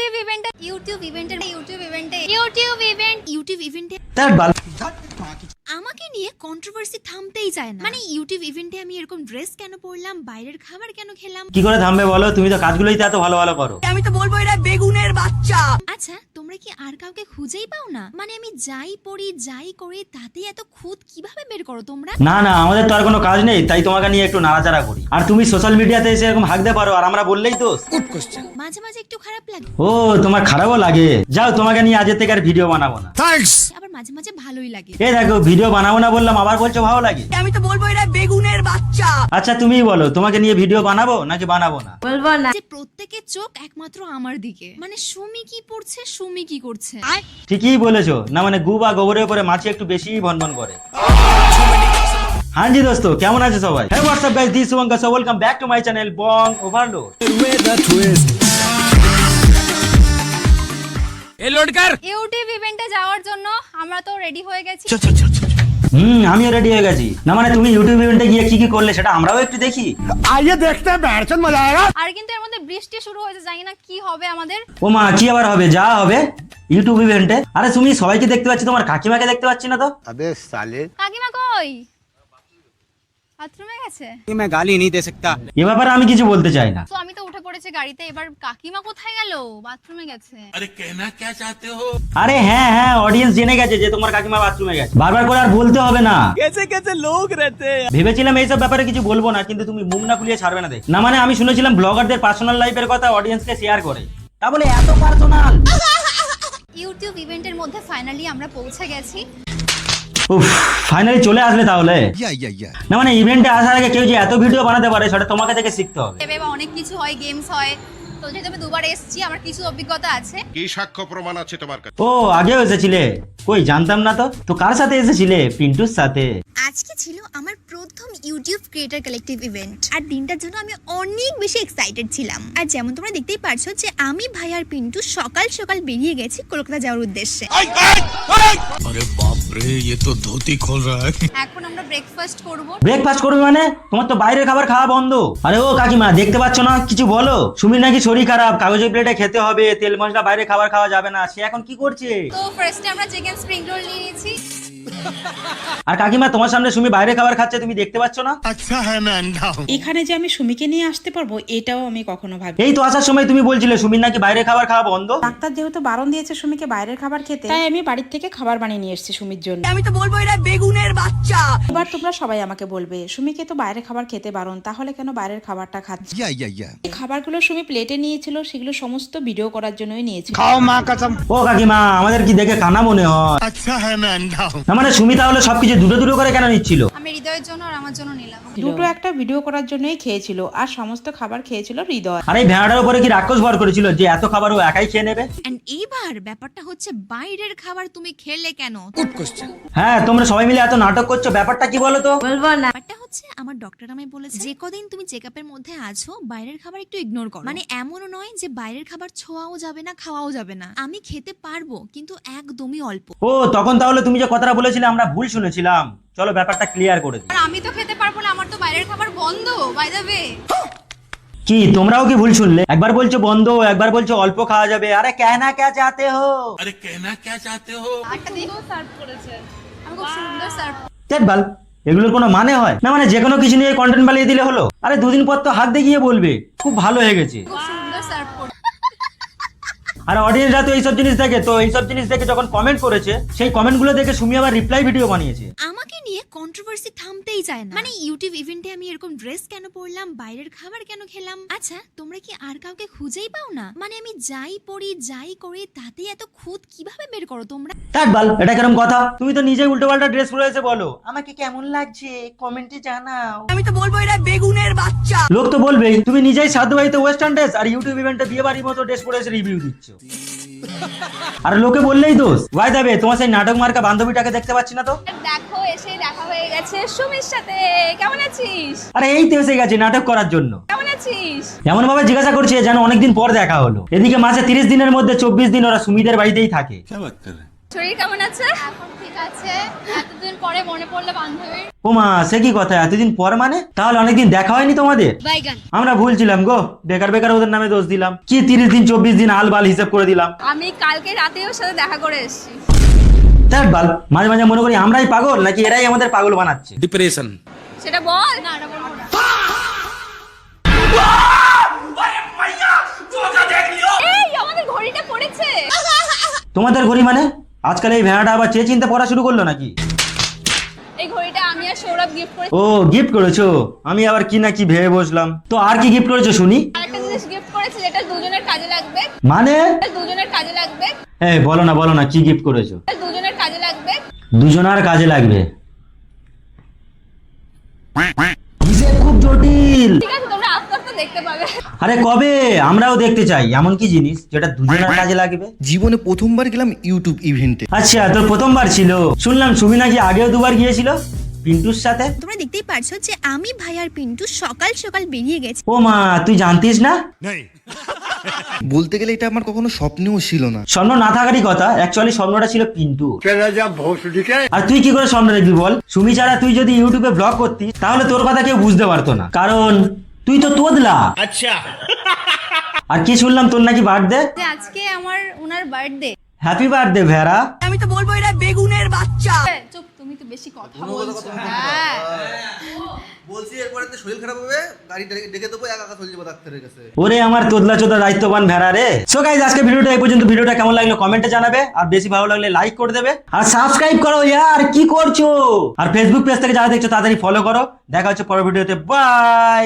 YouTube ইভেন্টে আমাকে নিয়ে কন্ট্রোভার্সি থামতেই চায় না। মানে ইউটিউব ইভেন্টে আমি এরকম ড্রেস কেন পরলাম, বাইরের খাবার কেন খেলাম, কি করে থামবে বলো? তুমি তো কাজগুলোই তো এত ভালো ভালো করো। আমি তো বলবো এটা বেগুনের বাচ্চা। আচ্ছা তোমরা কি আর কাউকে খুঁজেই পাও না? মানে আমি যাই পড়ি যাই করি তাতে এত খুঁত কিভাবে বের করো তোমরা? না না, আমাদের তো আর কোনো কাজ নেই, তাই তোমাকে নিয়ে একটু নাড়াচাড়া করি। আর তুমি সোশ্যাল মিডিয়াতে এসে এরকম হাঁকতে পারো আর আমরা বললেই তো। মাঝে মাঝে একটু খারাপ লাগে, ও তোমার খারাপও লাগে? যাও, তোমাকে নিয়ে আজের থেকে আর ভিডিও বানাবো না। আবার মাঝে মাঝে ভালোই লাগে। এই দেখো, ভিডিও বানাবো না বললাম, আবার বলছো ভালো লাগে। আমি তো বলবো এটা বেগুনের বাচ্চা। আচ্ছা তুমিই বলো, তোমাকে নিয়ে ভিডিও বানাবো নাকি বানাবো না? যে প্রত্যেকের চোখ একমাত্র আমার দিকে। মানে সুমি কি পড়ছে, সুমি কি করছে। ঠিকই বলেছো। না মানে গু বা গোবরের উপরে মাছি একটু বেশি ভনভন করে। हाँ जी दोस्तों, কেমন আছে সবাই? Hey what's up guys, this is Suvankar, so welcome back to my channel Bong Overload. YouTube ইভেন্টে যাওয়ার জন্য আমরা তো রেডি হয়ে গেছি। আমিও রেডি হয়ে গেছি। না মানে তুমি ইউটিউব ইভেন্টে গিয়ে কি কি করলে সেটা আমরাও একটু দেখি। आइए देखते हैं, बैठचंद मजा आएगा। আর কিন্তু এর মধ্যে বৃষ্টি শুরু হয়েছে, জানি না কি হবে আমাদের। ও মা, কি আবার হবে? যা হবে ইউটিউব ইভেন্টে। আরে তুমি সবাইকে দেখতে পাচ্ছি, তোমার কাকিমাকে দেখতে পাচ্ছি না তো। अबे साले, কাকিমা কই? বাথরুমে গেছে। मैं गाली नहीं दे सकता। এ ব্যাপারে আমি কিছু বলতে চাই না। তো আমি তো উঠে পড়েছি গাড়িতে, এবার কাকিমা কোথায় গেল? বাথরুমে গেছে। আরে হ্যাঁ হ্যাঁ, অডিয়েন্স জেনে গেছে যে তোমার কাকিমা বাথরুমে গেছে, বারবার করে আর বলতে হবে না। कैसे कैसे लोग रहते हैं। ভেবেছিলাম এইসব ব্যাপারে কিছু বলবো না, কিন্তু তুমি মুখ না খুলিয়ে ছাড়বে না দেখ। না মানে আমি শুনেছিলাম ব্লগারদের পার্সোনাল লাইফের কথা অডিয়েন্সকে শেয়ার করে, তা বলে এত পার্সোনাল। ইউটিউব ইভেন্টের মধ্যে ফাইনালি আমরা পৌঁছে গেছি। উফ, ফাইনালি চলে আসলে তাহলে। না মানে ইভেন্টে আসার আগে কেউ যে এত ভিডিও বানাতে পারে সেটা তোমাকে থেকে শিখতে হবে। বা অনেক কিছু হয়, গেমস হয়। তো যেহেতু আমি দুবার এসেছি, আমার কিছু অভিজ্ঞতা আছে। কি সাক্ষ্য প্রমাণ আছে তোমার কাছে? ও আগেও এসেছিলে? কই জানতাম না তো। তো কার সাথে এসেছিলে? পিন্টুর সাথে। আজকে ছিল আমার প্রথম ইউটিউব ক্রিয়েটর কালেক্টিভ ইভেন্ট, আর দিনটার জন্য আমি অনেক বেশি এক্সাইটেড ছিলাম। আর যেমন তোমরা দেখতেই পারছো যে আমি, ভাই আর পিন্টু সকাল সকাল বেরিয়ে গেছি কলকাতা যাওয়ার উদ্দেশ্যে। अरे बाप रे, ये तो धोती खोल रहा है। এখন আমরা ব্রেকফাস্ট করব। ব্রেকফাস্ট করবে মানে? তোমার তো বাইরের খাবার খাওয়া বন্ধ। আরে ও কাকিমা, দেখতে পাচ্ছ না? কিছু বলো। সুমির নাকি শরীর খারাপ, কাগজের প্লেটে খেতে হবে, তেল মশলা বাইরে খাবার খাওয়া যাবে না। সে এখন কি করছে? তো ফার্স্টে আমরা চিকেন স্প্রিং রোল নিয়ে নিয়েছি। আর কাকিমা, তোমার সামনে সুমি বাইরে খাবার খাচ্ছে, তুমি দেখতে পাচ্ছ না? अच्छा है मैं अंधा हूँ। এখানে যে আমি সুমিকে নিয়ে আসতে পারবো এটাও আমি কখনো ভাবি। এই তো আসার সময় তুমি বলছিলে সুমির নাকি বাইরে খাবার খাওয়া বন্ধ। ডাক্তার যেহেতু বারণ দিয়েছে সুমিকে বাইরের খাবার খেতে, তাই আমি বাড়ির থেকে খাবার বানিয়ে নিয়ে এসেছি সুমির জন্য। আমি তো বলবো এটা বেগুনের বাচ্চা। এবার তোমরা সবাই আমাকে বলবে সুমিকে তো বাইরের খাবার খেতে বারণ, তাহলে কেন বাইরের খাবারটা খাচ্ছে? এই খাবারগুলো সুমি প্লেটে নিয়েছিল, সেগুলো সমস্ত ভিডিও করার জন্যই নিয়েছিল। खाओ माँ कसम। ও কাকিমা, আমাদের কি দেখে কানা মনে হয়? अच्छा है मैं अंधा हूँ। না মানে সুমি তাহলে সবকিছু দুটো দুটো করে কেন নিচ্ছিল? আমি হৃদয়ের জন্য আর আমার জন্য নিলাম। দুটো একটা ভিডিও করার জন্যই খেয়েছিল, আর সমস্ত খাবার খেয়েছিল হৃদয়। আর এই ভেড়াটার উপরে কি রাক্ষস ভর করেছিল যে এত খাবার ও একাই খেয়ে নেবে? এন্ড এইবার ব্যাপারটা হচ্ছে বাইরের খাবার তুমি খেলে কেন? হ্যাঁ, তোমরা সবাই মিলে এত নাটক করছো, ব্যাপারটা কি বলো তো? ব্যাপারটা হচ্ছে আমার ডক্টর আমায় বলেছে যে কদিন তুমি চেকআপের মধ্যে আছো বাইরের খাবার একটু ইগনোর করো। মানে এমনও নয় যে বাইরের খাবার ছোঁয়াও যাবে না, খাওয়াও যাবে না। আমি খেতে পারবো, কিন্তু একদমই অল্প। ও তখন তাহলে তুমি যে কথাটা বলেছিলে আমরা ভুল শুনেছিলাম। চলো ব্যাপারটা ক্লিয়ার করে দিই। আর আমি তো খেতে পারবো না, আমার তো বাইরের খাবার বন্ধ বাই দ্য ওয়ে। কি তোমরাও কি ভুল শুনলে? একবার বলছো বন্ধ, একবার বলছো অল্প খাওয়া যাবে। আরে कहना क्या चाहते हो? अरे कहना क्या चाहते हो? একটা দিনও সার্ভ করেছে, আমি খুব সুন্দর সার্ভ। ধ্যাৎ বাল, এগুলোর কোনো মানে হয় না? মানে যে কোনো কিছু নিয়ে কন্টেন্ট বানিয়ে দিলে হলো? আরে দুদিন পর তো হাত দিয়ে গিয়ে বলবে খুব ভালো হয়ে গেছে। খুব সুন্দর সার্ভ করে। আর অডিয়েন্সরা তো এইসব জিনিস দেখে, তো এইসব জিনিস দেখে যখন কমেন্ট করেছে, সেই কমেন্টগুলো দেখে সুমি আবার রিপ্লাই ভিডিও বানিয়েছে। আমাকে নিয়ে কন্ট্রোভার্সি থামতেই চায় না। মানে ইউটিউব ইভেন্টে আমি এরকম ড্রেস কেন পরলাম, বাইরের খাবার কেন খেলাম। আচ্ছা তোমরা কি আর কাউকে খুঁজেই পাও না? মানে আমি যাই পড়ি যাই করি তাতে এত খুঁত কিভাবে বের করো তোমরা? ধ্যাৎ বাল, এটা কেরম কথা? তুমি তো নিজেই উল্টোপাল্টা ড্রেস পরে এসে বলো আমাকে কেমন লাগছে কমেন্টে জানাও। আমি তো বলবো এটা বেগুনের বাচ্চা। লোক তো বলবেই, তুমি নিজেই সাধ্যবাড়িতে ওয়েস্টার্ন ড্রেস আর ইউটিউব ইভেন্টে বিয়ে বাড়ির মতো ড্রেস পরে এসে রিভিউ দিচ্ছ। আর লোকে বললেই দোষ। ভাই দেবে, তোমার সেই নাটক মার্কা বান্ধবীটাকে দেখতে পাচ্ছি না তো। দেখো এসে দেখা হয়ে গেছে সুমির সাথে। কেমন আছিস? আরে এই তো এসে গেছে নাটক করার জন্য। কেমন আছিস? এমন ভাবে জিজ্ঞাসা করছে যেন অনেকদিন পর দেখা হলো। এদিকে মাসে 30 দিনের মধ্যে 24 দিন ওরা সুমিদের বাড়িতেই থাকে। শরীর কেমন আছে? এখন ঠিক আছে। এতদিন পরে মনে পড়লো বান্ধবীর। ও মা, সে কি কথা, এতদিন পর মানে? তাহলে অনেকদিন দেখা হয়নি তোমাদের? বাইগান। আমরা ভুলছিলাম গো, বেকার বেকার ওদের নামে দোষ দিলাম। কি 30 দিন 24 দিন আলবাল হিসাব করে দিলাম। আমি কালকে রাতে ওর সাথে দেখা করে এসেছি। দেখ বাল, মাঝে মাঝে মনে করি আমরাই পাগল নাকি এরাই আমাদের পাগল বানাচ্ছে। डिप्रेशन সেটা বল। না এটা বলবো না। এই আমাদের ঘড়িটা পড়েছে। তোমাদের ঘড়ি মানে? আজকাল এই ভেড়াটা আবার চেয়ে চিন্তা পড়া শুরু করলো নাকি? এই ঘড়িটা আমি আর সৌরভ গিফট করেছি। ও গিফট করেছো? আমি আবার কি না কি ভেবে বসলাম। তো আর কি গিফট করেছো শুনি? আরেকটা জিনিস গিফট করেছি যেটা দুজনের কাজে লাগবে। মানে? এটা দুজনের কাজে লাগবে। এই বলো না কি গিফট করেছো? এটা দুজনের কাজে লাগবে। দুজনার কাজে লাগবে? হিসেব খুব জটিল। ঠিক আছে, তোমরা আস্তে আস্তে দেখতে পাবে। আরে কবে? আমরাও দেখতে চাই এমন কি জিনিস যেটা দুজনের কাজে লাগবে। জীবনে প্রথমবার গেলাম ইউটিউব ইভেন্টে। আচ্ছা, তোর প্রথমবার ছিল? শুনলাম সুমি নাকি আগেও দুবার গিয়েছিল পিন্টুর সাথে। তোমরা দেখতেই পারছো যে আমি ভাই আর পিন্টু সকাল সকাল বেরিয়ে গেছি। ও মা, তুই জানতিস না? বলতে গেলে এটা আমার কখনো স্বপ্নেও ছিল না। স্বপ্ন না থাকারই কথা, অ্যাকচুয়ালি স্বপ্নটা ছিল পিন্টু। আর তুই কি করে স্বপ্ন দেখবি বল? সুমি ছাড়া তুই যদি ইউটিউবে ব্লগ করতিস তাহলে তোর কথা কেউ বুঝতে পারতো না, কারণ তুই তো তোদলা। আচ্ছা। আর কি শুনলাম তোর নাকি বার্থডে? যে আজকে আমার ওনার বার্থডে। হ্যাপি বার্থডে ভেড়া। আমি তো বলবো এটা বেগুনের বাচ্চা। চুপ, তুমি তো বেশি কথা বলছো। হ্যাঁ বলছি এরপরে তো শরীর খারাপ হবে, গাড়ি ডেকে দেবো, একা একা চলে যাবো ডাক্তারের কাছে। ওরে আমার তোদলা চোদা দায়িত্ববান ভেড়া রে। সো গাইস, আজকে ভিডিওটা এই পর্যন্ত। ভিডিওটা কেমন লাগলো কমেন্টে জানাবে, আর বেশি ভালো লাগলে লাইক করে দেবে, আর সাবস্ক্রাইব করো ইয়ার, কি করছো? আর ফেসবুক পেজ থেকে যারা দেখছো তাড়াতাড়ি ফলো করো। দেখা হচ্ছে পরের ভিডিওতে, বাই।